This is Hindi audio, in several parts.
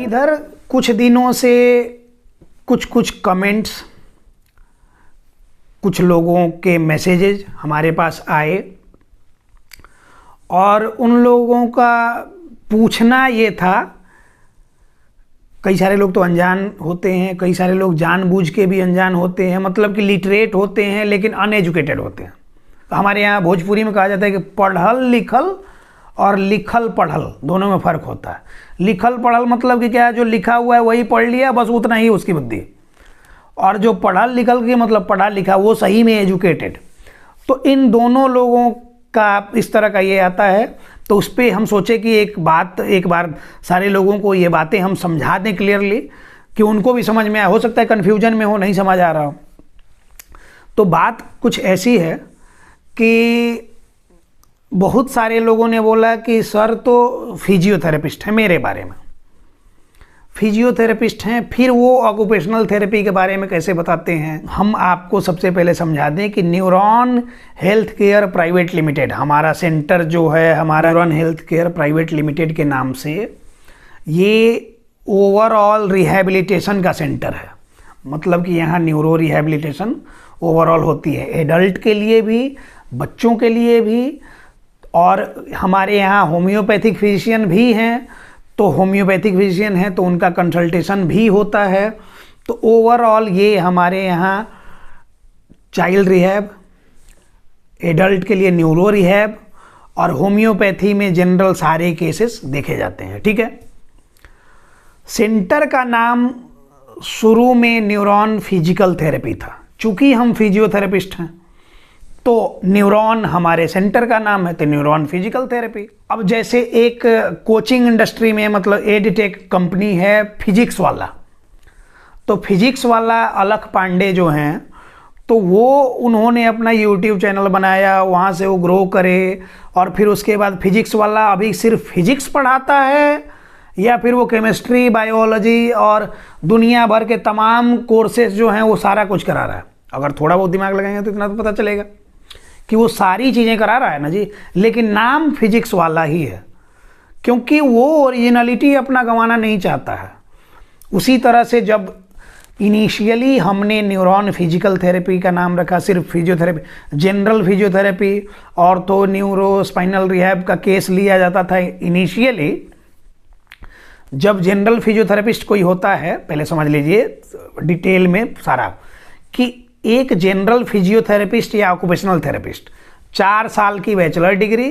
इधर कुछ दिनों से कुछ कमेंट्स, कुछ लोगों के मैसेजेस हमारे पास आए और उन लोगों का पूछना ये था, कई सारे लोग तो अनजान होते हैं, कई सारे लोग जानबूझ के भी अनजान होते हैं, मतलब कि लिटरेट होते हैं लेकिन अनएजुकेटेड होते हैं। तो हमारे यहाँ भोजपुरी में कहा जाता है कि पढ़ल लिखल और लिखल पढ़ल दोनों में फ़र्क होता है। लिखल पढ़ल मतलब कि क्या है, जो लिखा हुआ है वही पढ़ लिया, बस उतना ही उसकी बुद्धि। और जो पढ़ल लिखल की मतलब पढ़ा लिखा, वो सही में एजुकेटेड। तो इन दोनों लोगों का इस तरह का ये आता है। तो उस पर हम सोचे कि एक बार सारे लोगों को ये बातें हम समझा दें क्लियरली, कि उनको भी समझ में आए। हो सकता है कन्फ्यूजन में हो, नहीं समझ आ रहा हो। तो बात कुछ ऐसी है कि बहुत सारे लोगों ने बोला कि सर तो फिजियोथेरेपिस्ट हैं, मेरे बारे में फिजियोथेरेपिस्ट हैं, फिर वो ऑक्यूपेशनल थेरेपी के बारे में कैसे बताते हैं। हम आपको सबसे पहले समझा दें कि neuron health care private limited, हमारा सेंटर जो है, हमारा neuron health care private limited के नाम से ये ओवरऑल रिहैबिलिटेशन का सेंटर है। मतलब कि यहाँ न्यूरो रिहैबिलिटेशन ओवरऑल होती है, एडल्ट के लिए भी, बच्चों के लिए भी। और हमारे यहाँ होम्योपैथिक फिजिशियन भी हैं, तो होम्योपैथिक फिजिशियन है तो उनका कंसल्टेशन भी होता है। तो ओवरऑल ये हमारे यहाँ चाइल्ड रिहैब, एडल्ट के लिए न्यूरो रिहैब और होम्योपैथी में जनरल सारे केसेस देखे जाते हैं। ठीक है। सेंटर का नाम शुरू में न्यूरॉन फिजिकल थेरेपी था। चूँकि हम फिजियोथेरेपिस्ट हैं तो न्यूरॉन हमारे सेंटर का नाम है, तो न्यूरॉन फिजिकल थेरेपी। अब जैसे एक कोचिंग इंडस्ट्री में, मतलब एडटेक कंपनी है फिजिक्स वाला, तो फिजिक्स वाला अलख पांडे जो हैं, तो वो उन्होंने अपना यूट्यूब चैनल बनाया, वहाँ से वो ग्रो करे। और फिर उसके बाद फिजिक्स वाला अभी सिर्फ फिजिक्स पढ़ाता है या फिर वो केमिस्ट्री, बायोलॉजी और दुनिया भर के तमाम कोर्सेज जो हैं वो सारा कुछ करा रहा है। अगर थोड़ा बहुत दिमाग लगाएंगे तो इतना तो पता चलेगा कि वो सारी चीज़ें करा रहा है ना जी, लेकिन नाम फिजिक्स वाला ही है, क्योंकि वो ओरिजिनलिटी अपना गंवाना नहीं चाहता है। उसी तरह से जब इनिशियली हमने न्यूरॉन फिजिकल थेरेपी का नाम रखा, सिर्फ physiotherapy, general physiotherapy, ortho, neuro, spinal rehab का केस लिया जाता था इनिशियली। जब जनरल फिजियोथेरेपिस्ट कोई होता है, पहले समझ लीजिए डिटेल में सारा, कि एक जनरल फिजियोथेरेपिस्ट या ऑक्यूपेशनल थेरेपिस्ट 4 साल की बैचलर डिग्री,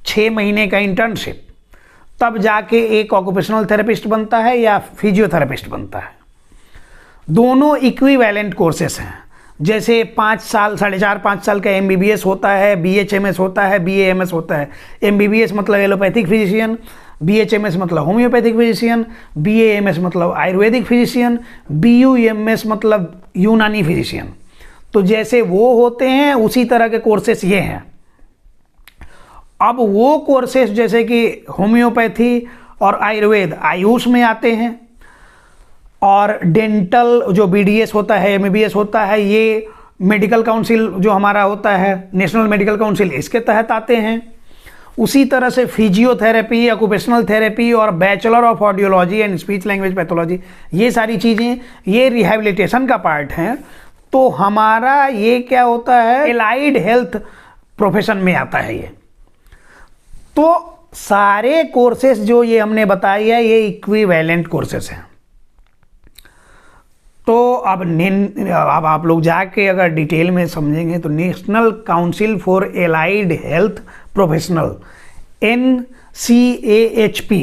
6 महीने का इंटर्नशिप, तब जाके एक ऑक्यूपेशनल थेरेपिस्ट बनता है या फिजियोथेरेपिस्ट बनता है। दोनों इक्विवेलेंट कोर्सेस हैं। जैसे 5 साल, 4.5-5 साल का MBBS होता है, BHMS होता है, BAMS होता है। MBBS मतलब एलोपैथिक फिजिशियन, BHMS मतलब होम्योपैथिक फिजिशियन, BAMS मतलब आयुर्वेदिक फिजिशियन, BUMS मतलब यूनानी फिजिशियन। तो जैसे वो होते हैं उसी तरह के कोर्सेस ये हैं। अब वो कोर्सेस जैसे कि होम्योपैथी और आयुर्वेद आयुष में आते हैं, और डेंटल जो BDS होता है, MBBS होता है, ये मेडिकल काउंसिल जो हमारा होता है, नेशनल मेडिकल काउंसिल, इसके तहत आते हैं। उसी तरह से फिजियोथेरेपी, ऑक्यूपेशनल थेरेपी और bachelor of audiology and speech language pathology, ये सारी चीज़ें ये रिहैबिलिटेशन का पार्ट हैं। तो हमारा ये क्या होता है, एलाइड हेल्थ प्रोफेशन में आता है ये। तो सारे कोर्सेस जो ये हमने बताई है ये इक्विवेलेंट कोर्सेस हैं। तो अब आप लोग जाके अगर डिटेल में समझेंगे तो national council for allied health professional, NCAHP,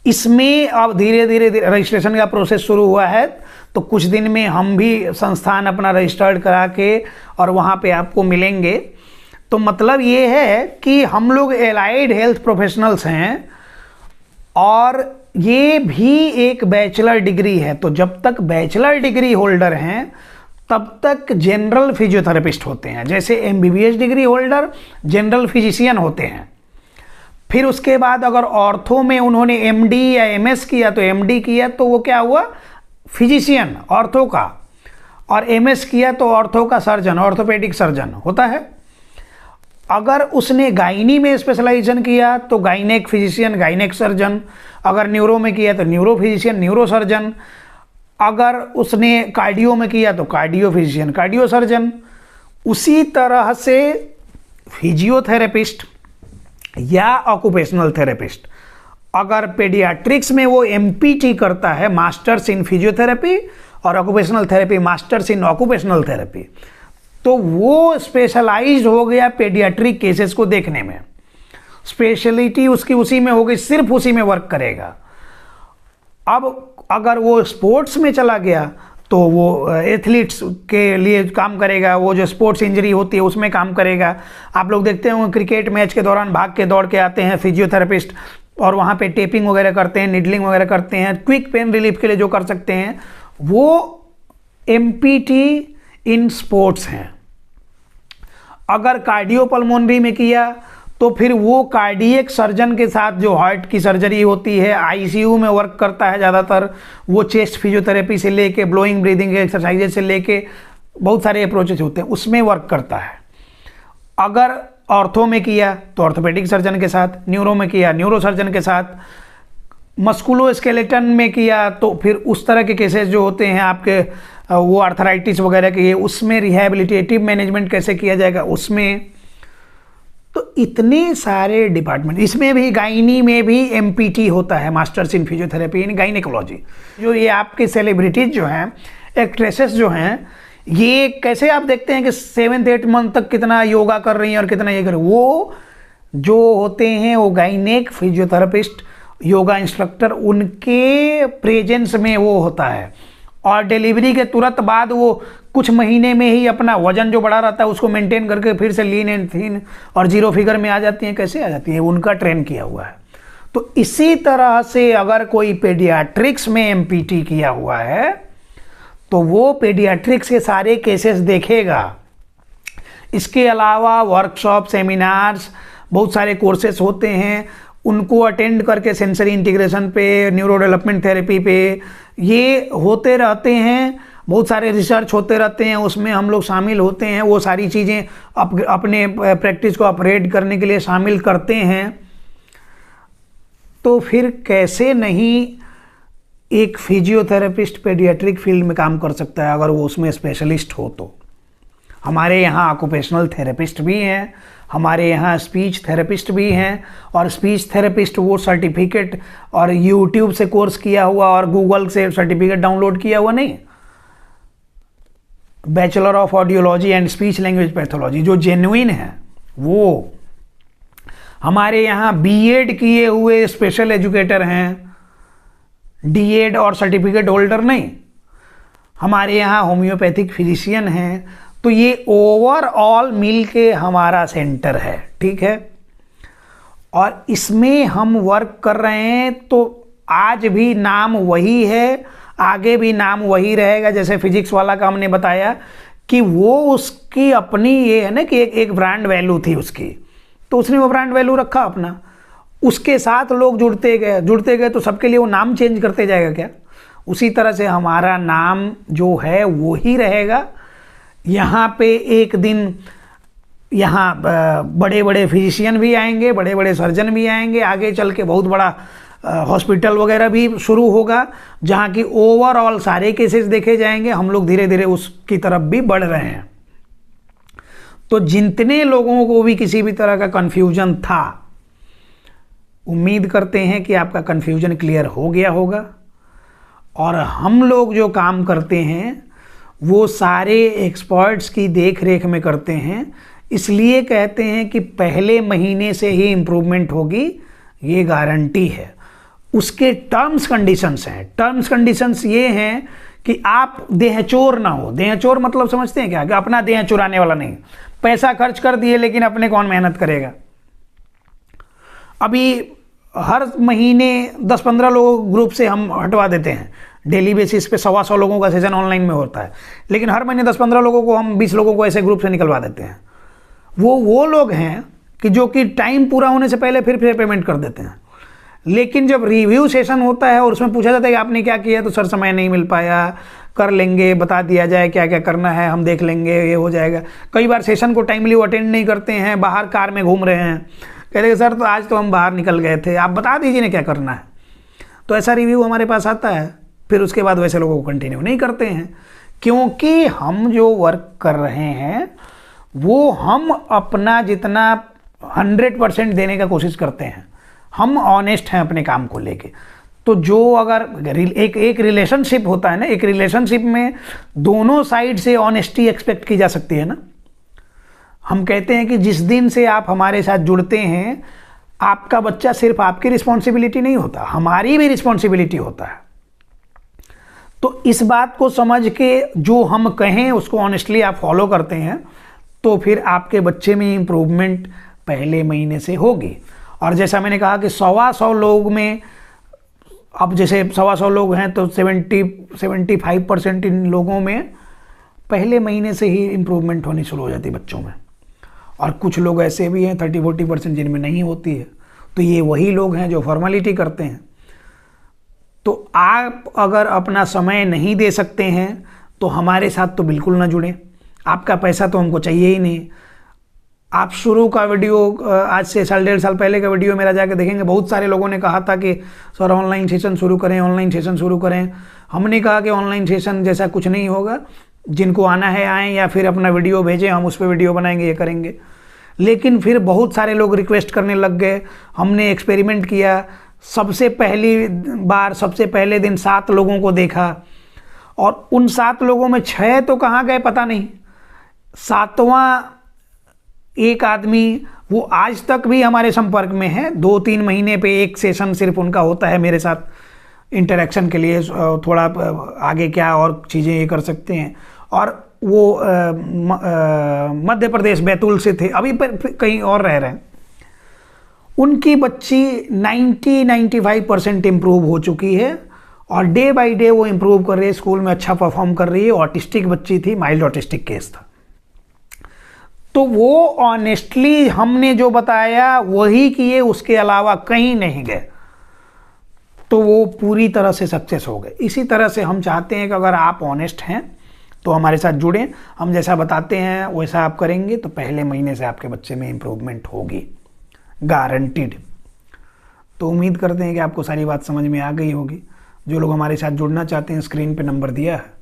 इसमें अब धीरे धीरे रजिस्ट्रेशन का प्रोसेस शुरू हुआ है। तो कुछ दिन में हम भी संस्थान अपना रजिस्टर्ड करा के और वहाँ पे आपको मिलेंगे। तो मतलब ये है कि हम लोग एलाइड हेल्थ प्रोफेशनल्स हैं और ये भी एक बैचलर डिग्री है। तो जब तक बैचलर डिग्री होल्डर हैं तब तक जनरल फिजियोथेरेपिस्ट होते हैं। जैसे MBBS degree holder general physician होते हैं। फिर उसके बाद अगर ऑर्थो में उन्होंने MD या MS किया तो MD किया तो वो क्या हुआ, फिजिशियन ऑर्थो का, और MS किया तो ऑर्थो का सर्जन, ऑर्थोपेडिक सर्जन होता है। अगर उसने गायनी में स्पेशलाइजेशन किया तो गायनेक फिजिशियन, गायनेक सर्जन। अगर न्यूरो में किया तो न्यूरो फिजिशियन, न्यूरो सर्जन। अगर उसने कार्डियो में किया तो कार्डियो फिजिशियन, कार्डियो सर्जन। उसी तरह से फिजियोथेरेपिस्ट या ऑक्यूपेशनल थेरेपिस्ट, अगर पेडियाट्रिक्स में वो एमपीटी करता है, मास्टर्स इन फिजियोथेरेपी, और occupational therapy masters in occupational therapy, तो वो स्पेशलाइज्ड हो गया पेडियाट्रिक केसेस को देखने में। स्पेशलिटी उसकी उसी में हो गई, सिर्फ उसी में वर्क करेगा। अब अगर वो स्पोर्ट्स में चला गया तो वो एथलीट्स के लिए काम करेगा, वो जो स्पोर्ट्स इंजरी होती है उसमें काम करेगा। आप लोग देखते होंगे क्रिकेट मैच के दौरान भाग के दौड़ के आते हैं फिजियोथेरेपिस्ट, और वहाँ पे टेपिंग वगैरह करते हैं, निडलिंग वगैरह करते हैं, क्विक पेन रिलीफ के लिए जो कर सकते हैं, वो एमपीटी इन स्पोर्ट्स हैं। अगर कार्डियोपल्मोनरी में किया तो फिर वो कार्डियक सर्जन के साथ, जो हार्ट की सर्जरी होती है, आईसीयू में वर्क करता है ज़्यादातर, वो चेस्ट फिजियोथेरेपी से लेके ब्लोइंग ब्रीदिंग एक्सरसाइजेज से लेके बहुत सारे अप्रोचेज होते हैं, उसमें वर्क करता है। अगर ऑर्थो में किया तो ऑर्थोपेडिक सर्जन के साथ, न्यूरो में किया न्यूरो सर्जन के साथ, मस्कुलोस्केलेटन में किया तो फिर उस तरह के केसेस जो होते हैं आपके, वो आर्थराइटिस वगैरह के, उसमें रिहैबिलिटेटिव मैनेजमेंट कैसे किया जाएगा उसमें। तो इतने सारे डिपार्टमेंट, इसमें भी गायनी में भी एमपीटी होता है, masters in physiotherapy in gynaecology. जो ये आपके सेलिब्रिटीज जो हैं, एक्ट्रेसेस जो हैं, ये कैसे आप देखते हैं कि 7-8 मंथ तक कितना योगा कर रही हैं और कितना ये कर रही हैं, वो जो होते हैं वो गायनेक फिजियोथेरेपिस्ट, योगा इंस्ट्रक्टर, उनके प्रेजेंस में वो होता है। और डिलीवरी के तुरंत बाद वो कुछ महीने में ही अपना वजन जो बढ़ा रहता है उसको मेंटेन करके फिर से लीन एंड थीन और जीरो फिगर में आ जाती हैं। कैसे आ जाती है? उनका ट्रेन किया हुआ है। तो इसी तरह से अगर कोई पेडियाट्रिक्स में एमपीटी किया हुआ है तो वो पेडियाट्रिक्स के सारे केसेस देखेगा। इसके अलावा वर्कशॉप, सेमिनार्स, बहुत सारे कोर्सेस होते हैं, उनको अटेंड करके सेंसरी इंटीग्रेशन पे, न्यूरो डेवलपमेंट थेरेपी पे ये होते रहते हैं। बहुत सारे रिसर्च होते रहते हैं, उसमें हम लोग शामिल होते हैं। वो सारी चीज़ें अपने प्रैक्टिस को अपग्रेड करने के लिए शामिल करते हैं। तो फिर कैसे नहीं एक फिजियोथेरेपिस्ट पेडियाट्रिक फील्ड में काम कर सकता है अगर वो उसमें स्पेशलिस्ट हो तो। हमारे यहाँ ऑक्यूपेशनल थेरेपिस्ट भी हैं, हमारे यहाँ स्पीच थेरेपिस्ट भी हैं, और स्पीच थेरेपिस्ट वो सर्टिफिकेट और यूट्यूब से कोर्स किया हुआ और गूगल से सर्टिफिकेट डाउनलोड किया हुआ नहीं। Bachelor of audiology and speech language pathology जो जेन्युइन है वो। हमारे यहाँ बीएड किए हुए स्पेशल एजुकेटर हैं, डीएड और सर्टिफिकेट होल्डर नहीं। हमारे यहाँ होम्योपैथिक फिजिशियन हैं। तो ये ओवरऑल मिल के हमारा सेंटर है, ठीक है। और इसमें हम वर्क कर रहे हैं तो आज भी नाम वही है, आगे भी नाम वही रहेगा। जैसे फिजिक्स वाला का हमने बताया कि वो उसकी अपनी ये है ना कि एक ब्रांड वैल्यू थी उसकी, तो उसने वो ब्रांड वैल्यू रखा अपना, उसके साथ लोग जुड़ते गए तो सबके लिए वो नाम चेंज करते जाएगा क्या? उसी तरह से हमारा नाम जो है वो ही रहेगा। यहाँ पे एक दिन यहाँ बड़े बड़े फिजिशियन भी आएंगे, बड़े बड़े सर्जन भी आएंगे, आगे चल के बहुत बड़ा हॉस्पिटल वगैरह भी शुरू होगा जहाँ की ओवरऑल सारे केसेस देखे जाएंगे। हम लोग धीरे धीरे उसकी तरफ भी बढ़ रहे हैं। तो जितने लोगों को भी किसी भी तरह का कन्फ्यूजन था, उम्मीद करते हैं कि आपका कन्फ्यूजन क्लियर हो गया होगा। और हम लोग जो काम करते हैं वो सारे एक्सपर्ट्स की देख रेख में करते हैं, इसलिए कहते हैं कि पहले महीने से ही इम्प्रूवमेंट होगी, ये गारंटी है। उसके टर्म्स कंडीशंस हैं। टर्म्स कंडीशंस ये हैं कि आप देहचोर ना हो। देहचोर मतलब समझते हैं क्या? कि अपना देह चुराने वाला नहीं। पैसा खर्च कर दिए लेकिन अपने कौन मेहनत करेगा। अभी हर महीने 10-15 लोग ग्रुप से हम हटवा देते हैं, डेली बेसिस पे 100 लोगों का सेशन ऑनलाइन में होता है, लेकिन हर महीने 10-15 लोगों को हम 20 लोगों को ऐसे ग्रुप से निकलवा देते हैं। वो लोग हैं कि जो कि टाइम पूरा होने से पहले फिर पेमेंट कर देते हैं। लेकिन जब रिव्यू सेशन होता है और उसमें पूछा जाता है कि आपने क्या किया, तो सर समय नहीं मिल पाया, कर लेंगे, बता दिया जाए क्या क्या करना है, हम देख लेंगे, ये हो जाएगा। कई बार सेशन को टाइमली वो अटेंड नहीं करते हैं, बाहर कार में घूम रहे हैं, कहते हैं सर तो आज तो हम बाहर निकल गए थे, आप बता दीजिए ना क्या करना है। तो ऐसा रिव्यू हमारे पास आता है, फिर उसके बाद वैसे लोगों को कंटिन्यू नहीं करते हैं, क्योंकि हम जो वर्क कर रहे हैं वो हम अपना जितना 100% देने का कोशिश करते हैं, हम ऑनेस्ट हैं अपने काम को लेके। तो जो अगर एक रिलेशनशिप होता है ना, एक रिलेशनशिप में दोनों साइड से ऑनेस्टी एक्सपेक्ट की जा सकती है ना। हम कहते हैं कि जिस दिन से आप हमारे साथ जुड़ते हैं, आपका बच्चा सिर्फ आपकी रिस्पॉन्सिबिलिटी नहीं होता, हमारी भी रिस्पॉन्सिबिलिटी होता है। तो इस बात को समझ के जो हम कहें उसको ऑनेस्टली आप फॉलो करते हैं, तो फिर आपके बच्चे में इम्प्रूवमेंट पहले महीने से होगी। और जैसा मैंने कहा कि 125 लोग में, अब जैसे 125 लोग हैं तो 75% इन लोगों में पहले महीने से ही इम्प्रूवमेंट होनी शुरू हो जाती है बच्चों में। और कुछ लोग ऐसे भी हैं 30-40% जिनमें नहीं होती है। तो ये वही लोग हैं जो फॉर्मेलिटी करते हैं। तो आप अगर अपना समय नहीं दे सकते हैं तो हमारे साथ तो बिल्कुल ना जुड़ें, आपका पैसा तो हमको चाहिए ही नहीं। आप शुरू का वीडियो, आज से 1.5 साल पहले का वीडियो मेरा जाके देखेंगे, बहुत सारे लोगों ने कहा था कि सर ऑनलाइन सेशन शुरू करें, ऑनलाइन सेशन शुरू करें। हमने कहा कि ऑनलाइन सेशन जैसा कुछ नहीं होगा, जिनको आना है आएँ, या फिर अपना वीडियो भेजें, हम उस पर वीडियो बनाएंगे, ये करेंगे। लेकिन फिर बहुत सारे लोग रिक्वेस्ट करने लग गए, हमने एक्सपेरिमेंट किया। सबसे पहली बार सबसे पहले दिन 7 लोगों को देखा, और उन 7 लोगों में 6 तो कहाँ गए पता नहीं, 7वां एक आदमी वो आज तक भी हमारे संपर्क में है। 2-3 महीने पे एक सेशन सिर्फ उनका होता है मेरे साथ इंटरेक्शन के लिए, थोड़ा आगे क्या और चीज़ें ये कर सकते हैं। और वो मध्य प्रदेश बैतूल से थे, अभी कहीं और रह रहे हैं। उनकी बच्ची 90-95% इम्प्रूव हो चुकी है, और डे बाय डे वो इम्प्रूव कर रही है, स्कूल में अच्छा परफॉर्म कर रही है। ऑटिस्टिक बच्ची थी, माइल्ड ऑटिस्टिक केस था। तो वो ऑनेस्टली हमने जो बताया वही किए, उसके अलावा कहीं नहीं गए, तो वो पूरी तरह से सक्सेस हो गए। इसी तरह से हम चाहते हैं कि अगर आप ऑनेस्ट हैं तो हमारे साथ जुड़ें, हम जैसा बताते हैं वैसा आप करेंगे तो पहले महीने से आपके बच्चे में इम्प्रूवमेंट होगी, गारंटीड। तो उम्मीद करते हैं कि आपको सारी बात समझ में आ गई होगी। जो लोग हमारे साथ जुड़ना चाहते हैं, स्क्रीन पे नंबर दिया है,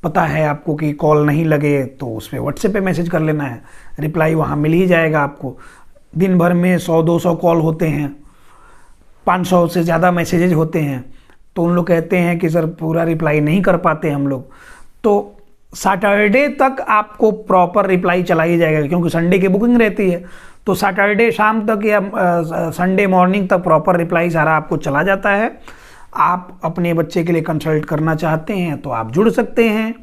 पता है आपको कि कॉल नहीं लगे तो उस पर व्हाट्सएप पे मैसेज कर लेना है, रिप्लाई वहाँ मिल ही जाएगा आपको। दिन भर में 100-200 कॉल होते हैं, 500 से ज़्यादा मैसेजेज होते हैं, तो उन लोग कहते हैं कि सर पूरा रिप्लाई नहीं कर पाते हम लोग। तो सैटरडे तक आपको प्रॉपर रिप्लाई चला ही जाएगा, क्योंकि संडे की बुकिंग रहती है। तो सैटरडे शाम तक या संडे मॉर्निंग तक प्रॉपर रिप्लाई सारा आपको चला जाता है। आप अपने बच्चे के लिए कंसल्ट करना चाहते हैं तो आप जुड़ सकते हैं,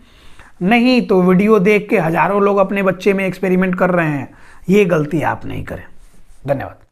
नहीं तो वीडियो देख के हज़ारों लोग अपने बच्चे में एक्सपेरिमेंट कर रहे हैं, ये गलती आप नहीं करें। धन्यवाद।